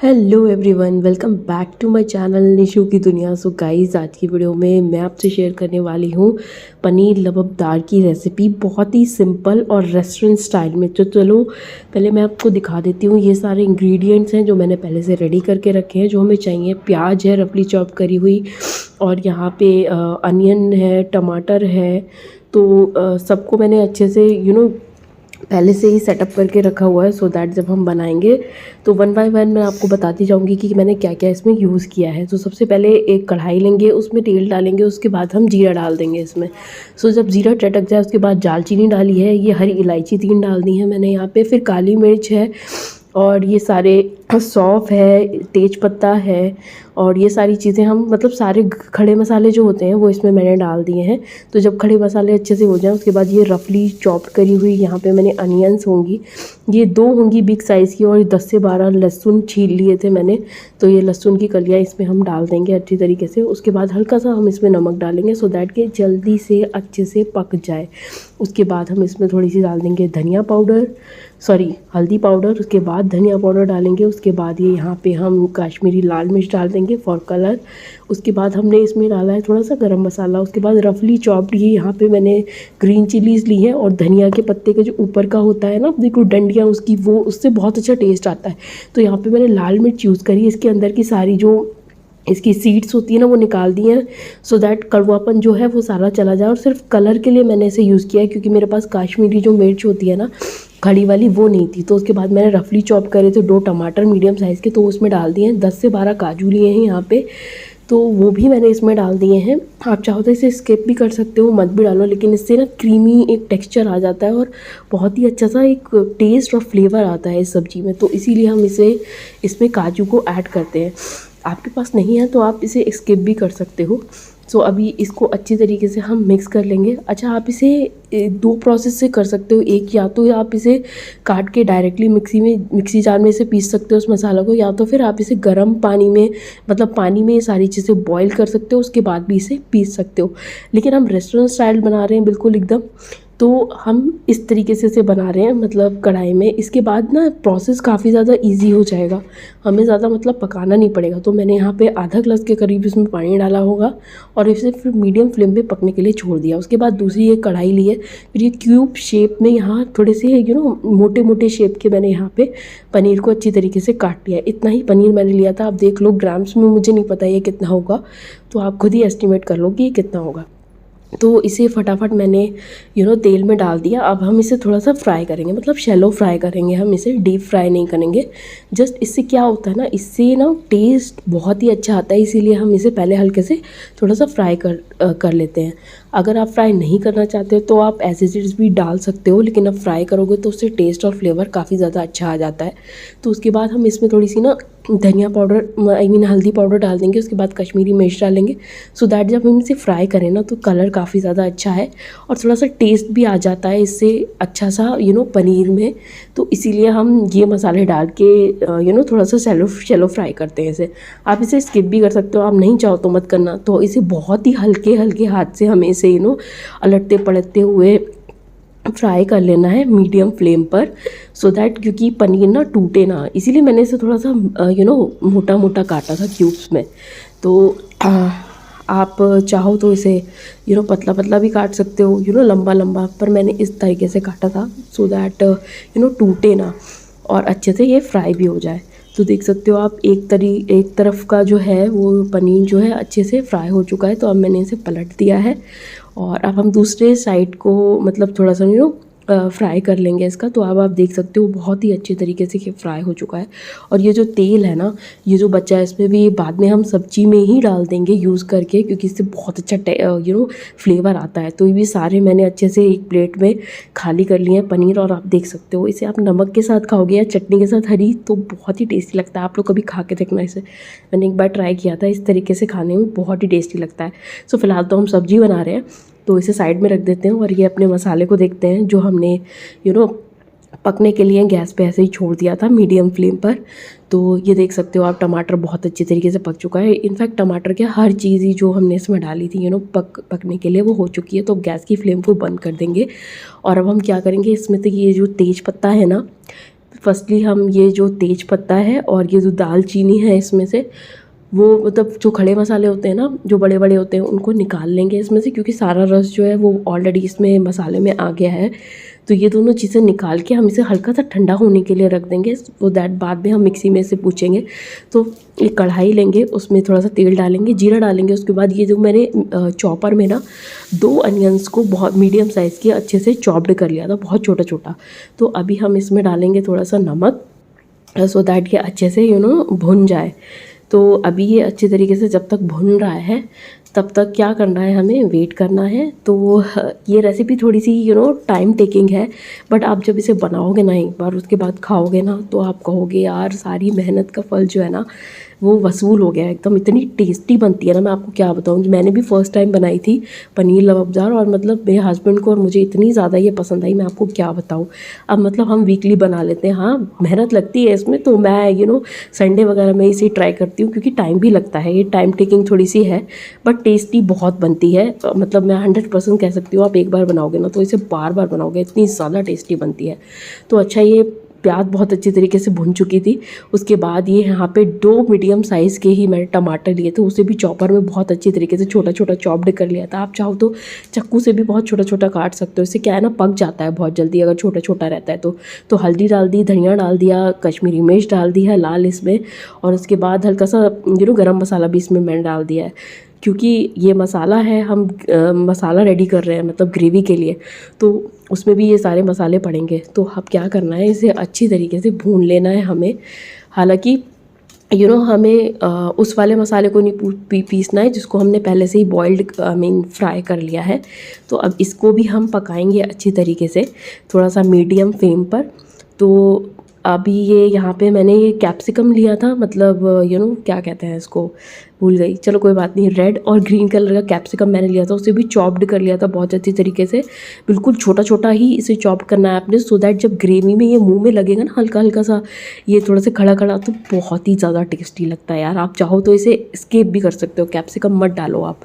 Hello everyone, welcome back to my channel Nishu की दुनिया। So guys, आज की वीडियो में मैं आपसे शेयर करने वाली हूँ पनीर लबाबदार की रेसिपी, बहुत ही सिंपल और रेस्टोरेंट स्टाइल में। तो चलो पहले मैं आपको दिखा देती हूँ। ये सारे इंग्रेडिएंट्स हैं जो मैंने पहले से रेडी करके रखे हैं। जो हमें चाहिए, प्याज है रफली चॉप करी हुई, और यहाँ पे अनियन है, टमाटर है। तो सबको मैंने अच्छे से पहले से ही सेटअप करके रखा हुआ है, सो दैट जब हम बनाएंगे तो वन बाय वन मैं आपको बताती जाऊंगी कि मैंने क्या क्या इसमें यूज़ किया है। तो सबसे पहले एक कढ़ाई लेंगे, उसमें तेल डालेंगे, उसके बाद हम जीरा डाल देंगे इसमें। सो जब जीरा चटक जाए उसके बाद दालचीनी डाली है, ये हरी इलायची 3 डाल दी है मैंने यहाँ पे, फिर काली मिर्च है, और ये सारे सौंफ है, तेज पत्ता है, और ये सारी चीज़ें हम मतलब सारे खड़े मसाले जो होते हैं वो इसमें मैंने डाल दिए हैं। तो जब खड़े मसाले अच्छे से हो जाएं उसके बाद ये रफली चॉप्ड करी हुई यहाँ पे मैंने अनियंस होंगी, ये 2 होंगी बिग साइज़ की, और 10 से 12 लहसुन छील लिए थे मैंने। तो ये लहसुन की कलियाँ इसमें हम डाल देंगे अच्छी तरीके से। उसके बाद हल्का सा हम इसमें नमक डालेंगे सो दैट कि जल्दी से अच्छे से पक जाए। उसके बाद हम इसमें थोड़ी सी डाल देंगे धनिया पाउडर, हल्दी पाउडर। उसके बाद धनिया पाउडर डालेंगे। उसके बाद ये यहाँ पे हम काश्मीरी लाल मिर्च डाल देंगे फॉर कलर। उसके बाद हमने इसमें डाला है थोड़ा सा गरम मसाला। उसके बाद रफली चॉप्ड ये यहाँ पे मैंने ग्रीन चिलीज़ ली है, और धनिया के पत्ते का जो ऊपर का होता है ना, बिल्कुल डंडियाँ उसकी, वो उससे बहुत अच्छा टेस्ट आता है। तो यहाँ पे मैंने लाल मिर्च यूज़ करी, इसके अंदर की सारी जो इसकी सीड्स होती है ना वो निकाल दी हैं, सो दैट कड़वापन जो है वो सारा चला जाए। और सिर्फ कलर के लिए मैंने इसे यूज़ किया है, क्योंकि मेरे पास काश्मीरी जो मिर्च होती है ना खड़ी वाली, वो नहीं थी। तो उसके बाद मैंने रफली चॉप करे थे 2 टमाटर मीडियम साइज़ के, तो उसमें डाल दिए हैं। 10 से 12 काजू लिए हैं यहाँ पे, तो वो भी मैंने इसमें डाल दिए हैं। आप चाहो तो इसे स्किप भी कर सकते हो, मत भी डालो, लेकिन इससे ना क्रीमी एक टेक्सचर आ जाता है और बहुत ही अच्छा सा एक टेस्ट और फ्लेवर आता है इस सब्ज़ी में। तो इसीलिए हम इसमें काजू को ऐड करते हैं। आपके पास नहीं है तो आप इसे स्किप भी कर सकते हो। सो अभी इसको अच्छी तरीके से हम मिक्स कर लेंगे। अच्छा, आप इसे 2 प्रोसेस से कर सकते हो। एक, या तो आप इसे काट के डायरेक्टली मिक्सी जार में इसे पीस सकते हो उस मसाला को, या तो फिर आप इसे गर्म पानी में, मतलब पानी में ये सारी चीज़ें बॉईल कर सकते हो, उसके बाद भी इसे पीस सकते हो। लेकिन हम रेस्टोरेंट स्टाइल बना रहे हैं बिल्कुल एकदम, तो हम इस तरीके से इसे बना रहे हैं, मतलब कढ़ाई में। इसके बाद ना प्रोसेस काफ़ी ज़्यादा इजी हो जाएगा, हमें ज़्यादा मतलब पकाना नहीं पड़ेगा। तो मैंने यहाँ पे आधा ग्लास के करीब इसमें पानी डाला होगा, और इसे फिर मीडियम फ्लेम पे पकने के लिए छोड़ दिया। उसके बाद दूसरी एक कढ़ाई ली है, फिर ये क्यूब शेप में यहाँ थोड़े से मोटे मोटे शेप के मैंने यहाँ पे पनीर को अच्छी तरीके से काट लिया। इतना ही पनीर मैंने लिया था, आप देख लो ग्राम्स में, मुझे नहीं पता ये कितना होगा, तो आप खुद ही एस्टिमेट कर लो कि ये कितना होगा। तो इसे फटाफट मैंने तेल में डाल दिया। अब हम इसे थोड़ा सा फ्राई करेंगे, मतलब शैलो फ्राई करेंगे, हम इसे डीप फ्राई नहीं करेंगे। जस्ट इससे क्या होता है ना, इससे ना टेस्ट बहुत ही अच्छा आता है, इसीलिए हम इसे पहले हल्के से थोड़ा सा फ्राई कर लेते हैं। अगर आप फ्राई नहीं करना चाहते हो तो आप एज इट इज़ भी डाल सकते हो, लेकिन अब फ्राई करोगे तो उससे टेस्ट और फ्लेवर काफ़ी ज़्यादा अच्छा आ जाता है। तो उसके बाद हम इसमें थोड़ी सी ना धनिया पाउडर, हल्दी पाउडर डाल देंगे। उसके बाद कश्मीरी मिर्च डालेंगे, सो दैट जब हम इसे फ्राई करें ना तो कलर काफ़ी ज़्यादा अच्छा है, और थोड़ा सा टेस्ट भी आ जाता है इससे अच्छा सा पनीर में। तो इसीलिए हम ये मसाले डाल के थोड़ा सा शैलो फ्राई करते हैं इसे। आप इसे स्किप भी कर सकते हो, आप नहीं चाहो तो मत करना। तो इसे बहुत ही हल्के हल्के हाथ से हमें इसे अलटते पलटते हुए फ्राई कर लेना है मीडियम फ्लेम पर, सो दैट क्योंकि पनीर ना टूटे ना, इसीलिए मैंने इसे थोड़ा सा मोटा मोटा काटा था क्यूब्स में। तो आप चाहो तो इसे पतला पतला भी काट सकते हो, लंबा लंबा, पर मैंने इस तरीके से काटा था सो दैट टूटे ना और अच्छे से ये फ्राई भी हो जाए। तो देख सकते हो आप, एक तरफ का जो है वो पनीर जो है अच्छे से फ्राई हो चुका है। तो अब मैंने इसे पलट दिया है, और अब हम दूसरे साइड को मतलब थोड़ा सा फ्राई कर लेंगे इसका। तो अब आप देख सकते हो बहुत ही अच्छे तरीके से ये फ्राई हो चुका है। और ये जो तेल है ना, ये जो बचा है इसमें भी बाद में हम सब्जी में ही डाल देंगे यूज़ करके, क्योंकि इससे बहुत अच्छा फ्लेवर आता है। तो ये भी सारे मैंने अच्छे से एक प्लेट में खाली कर लिए हैं पनीर, और आप देख सकते हो इसे आप नमक के साथ खाओगे या चटनी के साथ हरी, तो बहुत ही टेस्टी लगता है। आप लोग कभी खा के देखना इसे, मैंने एक बार ट्राई किया था, इस तरीके से खाने में बहुत ही टेस्टी लगता है। सो फिलहाल तो हम सब्जी बना रहे हैं, तो इसे साइड में रख देते हैं, और ये अपने मसाले को देखते हैं जो हमने पकने के लिए गैस पे ऐसे ही छोड़ दिया था मीडियम फ्लेम पर। तो ये देख सकते हो आप, टमाटर बहुत अच्छी तरीके से पक चुका है। इनफैक्ट टमाटर क्या, हर चीज़ ही जो हमने इसमें डाली थी पकने के लिए वो हो चुकी है। तो गैस की फ्लेम को बंद कर देंगे, और अब हम क्या करेंगे, इसमें तो ये जो तेज पत्ता है ना, फर्स्टली हम ये जो तेज पत्ता है और ये जो दालचीनी है इसमें से वो मतलब जो खड़े मसाले होते हैं ना, जो बड़े बड़े होते हैं, उनको निकाल लेंगे इसमें से, क्योंकि सारा रस जो है वो ऑलरेडी इसमें मसाले में आ गया है। तो ये दोनों चीज़ें निकाल के हम इसे हल्का सा ठंडा होने के लिए रख देंगे। तो दैट बाद में हम मिक्सी में से पूछेंगे। तो एक कढ़ाई लेंगे, उसमें थोड़ा सा तेल डालेंगे, जीरा डालेंगे। उसके बाद ये जो मैंने चॉपर में ना 2 अनियंस को बहुत मीडियम साइज़ के अच्छे से चॉप्ड कर लिया था, बहुत छोटा छोटा। तो अभी हम इसमें डालेंगे थोड़ा सा नमक, सो दैट ये अच्छे से भुन जाए। तो अभी ये अच्छे तरीके से जब तक भुन रहा है तब तक क्या करना है, हमें वेट करना है। तो ये रेसिपी थोड़ी सी टाइम टेकिंग है, बट आप जब इसे बनाओगे ना एक बार, उसके बाद खाओगे ना, तो आप कहोगे यार सारी मेहनत का फल जो है ना वो वसूल हो गया एकदम। इतनी टेस्टी बनती है ना, मैं आपको क्या बताऊँ। मैंने भी फ़र्स्ट टाइम बनाई थी पनीर लबाबदार, और मतलब मेरे हस्बैंड को और मुझे इतनी ज़्यादा ये पसंद आई, मैं आपको क्या बताऊँ। अब मतलब हम वीकली बना लेते हैं। हाँ, मेहनत लगती है इसमें, तो मैं संडे वगैरह में इसे ट्राई करती हूँ, क्योंकि टाइम भी लगता है, ये टाइम टेकिंग थोड़ी सी है, बट टेस्टी बहुत बनती है। मतलब मैं 100% कह सकती हूँ, आप एक बार बनाओगे ना तो इसे बार बार बनाओगे, इतनी ज़्यादा टेस्टी बनती है। तो अच्छा, ये प्याज बहुत अच्छी तरीके से भुन चुकी थी। उसके बाद ये यहाँ पे 2 मीडियम साइज़ के ही मैंने टमाटर लिए थे, उसे भी चॉपर में बहुत अच्छी तरीके से छोटा छोटा चॉप्ड कर लिया था। आप चाहो तो चाकू से भी बहुत छोटा छोटा काट सकते हो, इससे क्या है ना, पक जाता है बहुत जल्दी अगर छोटा छोटा रहता है तो हल्दी डाल दी, धनिया डाल दिया, कश्मीरी मिर्च डाल दी है लाल इसमें, और उसके बाद हल्का सा गरम मसाला भी इसमें मैंने डाल दिया है, क्योंकि ये मसाला है, हम मसाला रेडी कर रहे हैं मतलब ग्रेवी के लिए, तो उसमें भी ये सारे मसाले पड़ेंगे। तो अब क्या करना है, इसे अच्छी तरीके से भून लेना है हमें। हालांकि हमें उस वाले मसाले को नहीं पीसना है जिसको हमने पहले से ही बॉइल्ड फ्राई कर लिया है। तो अब इसको भी हम पकाएंगे अच्छी तरीके से, थोड़ा सा मीडियम फ्लेम पर। तो अभी ये यहाँ पे मैंने ये कैप्सिकम लिया था, मतलब क्या कहते हैं इसको, भूल गई, चलो कोई बात नहीं। रेड और ग्रीन कलर का कैप्सिकम मैंने लिया था, उसे भी चॉप्ड कर लिया था बहुत अच्छी तरीके से। बिल्कुल छोटा छोटा ही इसे चॉप करना है आपने, सो दैट जब ग्रेवी में ये मुंह में लगेगा ना हल्का हल्का सा, ये थोड़ा सा खड़ा खड़ा, तो बहुत ही ज़्यादा टेस्टी लगता है यार। आप चाहो तो इसे स्किप भी कर सकते हो, कैप्सिकम मत डालो आप,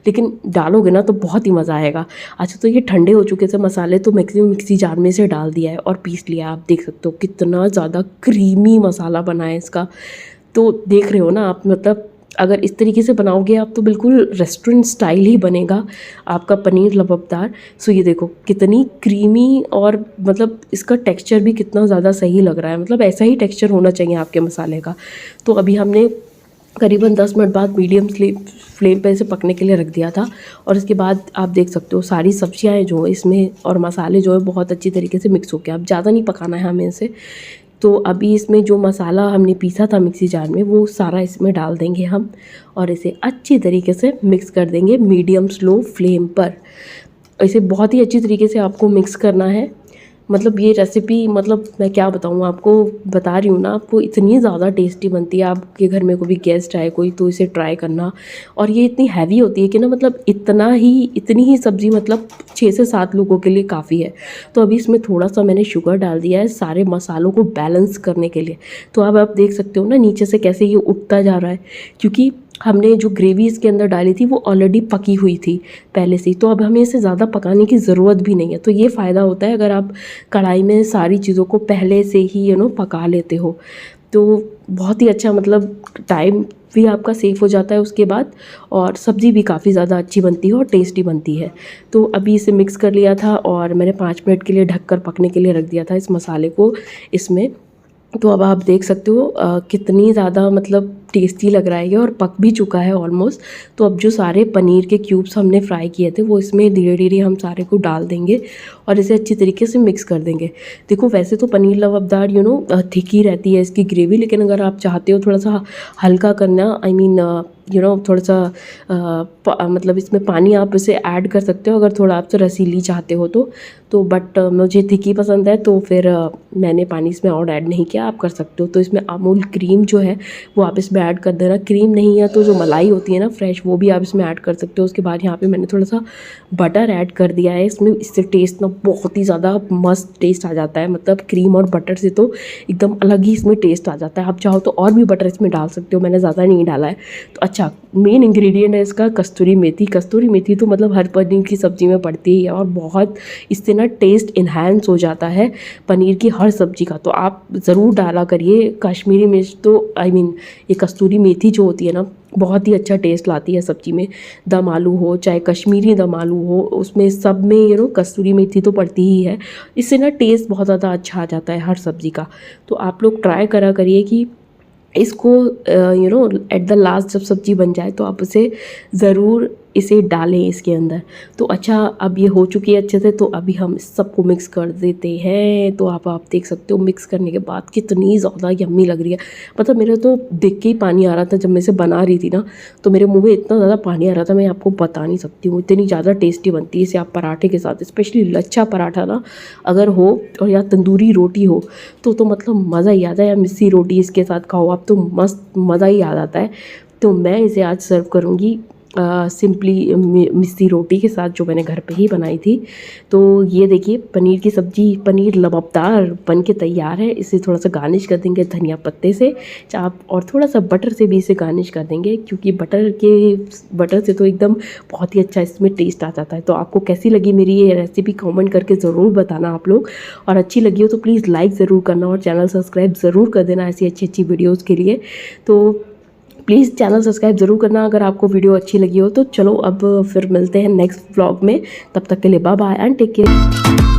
लेकिन डालोगे ना तो बहुत ही मज़ा आएगा। अच्छा, तो ये ठंडे हो चुके थे मसाले, तो मैक्सिमम मिक्सी जार में से डाल दिया है और पीस लिया। आप देख सकते हो कितना ज़्यादा क्रीमी मसाला बना है इसका। तो देख रहे हो ना आप, मतलब अगर इस तरीके से बनाओगे आप तो बिल्कुल रेस्टोरेंट स्टाइल ही बनेगा आपका पनीर लबाबदार। सो ये देखो कितनी क्रीमी, और मतलब इसका टेक्सचर भी कितना ज़्यादा सही लग रहा है, मतलब ऐसा ही टेक्सचर होना चाहिए आपके मसाले का। तो अभी हमने करीबन 10 मिनट बाद मीडियम फ्लेम पे इसे पकने के लिए रख दिया था, और इसके बाद आप देख सकते हो सारी सब्जियाँ जो इसमें और मसाले जो है बहुत अच्छी तरीके से मिक्स हो गया। अब ज़्यादा नहीं पकाना है हमें इसे। तो अभी इसमें जो मसाला हमने पीसा था मिक्सी जार में, वो सारा इसमें डाल देंगे हम, और इसे अच्छी तरीके से मिक्स कर देंगे मीडियम स्लो फ्लेम पर। इसे बहुत ही अच्छी तरीके से आपको मिक्स करना है। मतलब ये रेसिपी, मतलब मैं क्या बताऊँ आपको, बता रही हूँ ना आपको, इतनी ज़्यादा टेस्टी बनती है। आपके घर में कोई भी गेस्ट आए कोई, तो इसे ट्राई करना। और ये इतनी हैवी होती है कि ना, मतलब इतनी ही सब्ज़ी मतलब 6 से 7 लोगों के लिए काफ़ी है। तो अभी इसमें थोड़ा सा मैंने शुगर डाल दिया है सारे मसालों को बैलेंस करने के लिए। तो अब आप देख सकते हो ना नीचे से कैसे ये उठता जा रहा है, क्योंकि हमने जो ग्रेवी इसके अंदर डाली थी वो ऑलरेडी पकी हुई थी पहले से ही। तो अब हमें इसे ज़्यादा पकाने की ज़रूरत भी नहीं है। तो ये फ़ायदा होता है अगर आप कढ़ाई में सारी चीज़ों को पहले से ही पका लेते हो, तो बहुत ही अच्छा, मतलब टाइम भी आपका सेफ हो जाता है उसके बाद, और सब्ज़ी भी काफ़ी ज़्यादा अच्छी बनती है और टेस्टी बनती है। तो अभी इसे मिक्स कर लिया था और मैंने 5 मिनट के लिए ढककर पकने के लिए रख दिया था इस मसाले को इसमें। तो अब आप देख सकते हो कितनी ज़्यादा मतलब टेस्टी लग रहा है ये, और पक भी चुका है ऑलमोस्ट। तो अब जो सारे पनीर के क्यूब्स हमने फ्राई किए थे वो इसमें धीरे धीरे हम सारे को डाल देंगे और इसे अच्छी तरीके से मिक्स कर देंगे। देखो वैसे तो पनीर लबाबदार थिक ही रहती है इसकी ग्रेवी, लेकिन अगर आप चाहते हो थोड़ा सा हल्का करना, थोड़ा सा मतलब इसमें पानी आप इसे ऐड कर सकते हो अगर थोड़ा आप तो रसीली चाहते हो तो बट मुझे थिकी पसंद है, तो फिर मैंने पानी इसमें और ऐड नहीं किया। आप कर सकते हो। तो इसमें अमूल क्रीम जो है वो आप इसमें ऐड कर देना। क्रीम नहीं है तो जो मलाई होती है ना फ्रेश, वो भी आप इसमें ऐड कर सकते हो। उसके बाद यहाँ पे मैंने थोड़ा सा बटर ऐड कर दिया है इसमें। इससे टेस्ट ना बहुत ही ज़्यादा मस्त टेस्ट आ जाता है, मतलब क्रीम और बटर से तो एकदम अलग ही इसमें टेस्ट आ जाता है। आप चाहो तो और भी बटर इसमें डाल सकते हो, मैंने ज़्यादा नहीं डाला है। तो अच्छा, मेन इंग्रेडिएंट है इसका कस्तूरी मेथी। कस्तूरी मेथी तो मतलब हर पनीर की सब्ज़ी में पड़ती है और बहुत इससे ना टेस्ट इन्हांस हो जाता है पनीर की हर सब्ज़ी का। तो आप ज़रूर डाला करिए कश्मीरी मिर्च, तो आई मीन ये कस्तूरी मेथी जो होती है ना, बहुत ही अच्छा टेस्ट लाती है सब्ज़ी में। दम आलू हो चाहे कश्मीरी दम आलू हो, उसमें सब में कस्तूरी मेथी तो पड़ती ही है। इससे ना टेस्ट बहुत ज़्यादा अच्छा आ जाता है हर सब्ज़ी का। तो आप लोग ट्राई करा करिए कि इसको एट द लास्ट जब सब्ज़ी बन जाए तो आप उसे ज़रूर इसे डालें इसके अंदर। तो अच्छा, अब ये हो चुकी है अच्छे से, तो अभी हम इस सबको मिक्स कर देते हैं। तो आप देख सकते हो मिक्स करने के बाद कितनी ज़्यादा यम्मी लग रही है। मतलब मेरे तो देख के ही पानी आ रहा था, जब मैं इसे बना रही थी ना तो मेरे मुंह में इतना ज़्यादा पानी आ रहा था, मैं आपको बता नहीं सकती हूँ। इतनी ज़्यादा टेस्टी बनती है इसे आप पराठे के साथ, स्पेशली लच्छा पराठा ना अगर हो और या तंदूरी रोटी हो तो मतलब मज़ा ही आता है। या मिस्सी रोटी इसके साथ खाओ आप तो मस्त मज़ा ही आ जाता है। तो मैं इसे आज सर्व करूँगी सिंपली मिस्सी रोटी के साथ, जो मैंने घर पे ही बनाई थी। तो ये देखिए पनीर की सब्ज़ी, पनीर लबाबदार बन के तैयार है। इसे थोड़ा सा गार्निश कर देंगे धनिया पत्ते से आप, और थोड़ा सा बटर से भी इसे गार्निश कर देंगे, क्योंकि बटर से तो एकदम बहुत ही अच्छा इसमें टेस्ट आ जाता है। तो आपको कैसी लगी मेरी ये रेसिपी कमेंट करके ज़रूर बताना आप लोग, और अच्छी लगी हो तो प्लीज़ लाइक ज़रूर करना और चैनल सब्सक्राइब ज़रूर कर देना ऐसी अच्छी अच्छी वीडियोज़ के लिए। तो प्लीज़ चैनल सब्सक्राइब ज़रूर करना अगर आपको वीडियो अच्छी लगी हो तो। चलो अब फिर मिलते हैं नेक्स्ट व्लॉग में, तब तक के लिए bye bye and take care.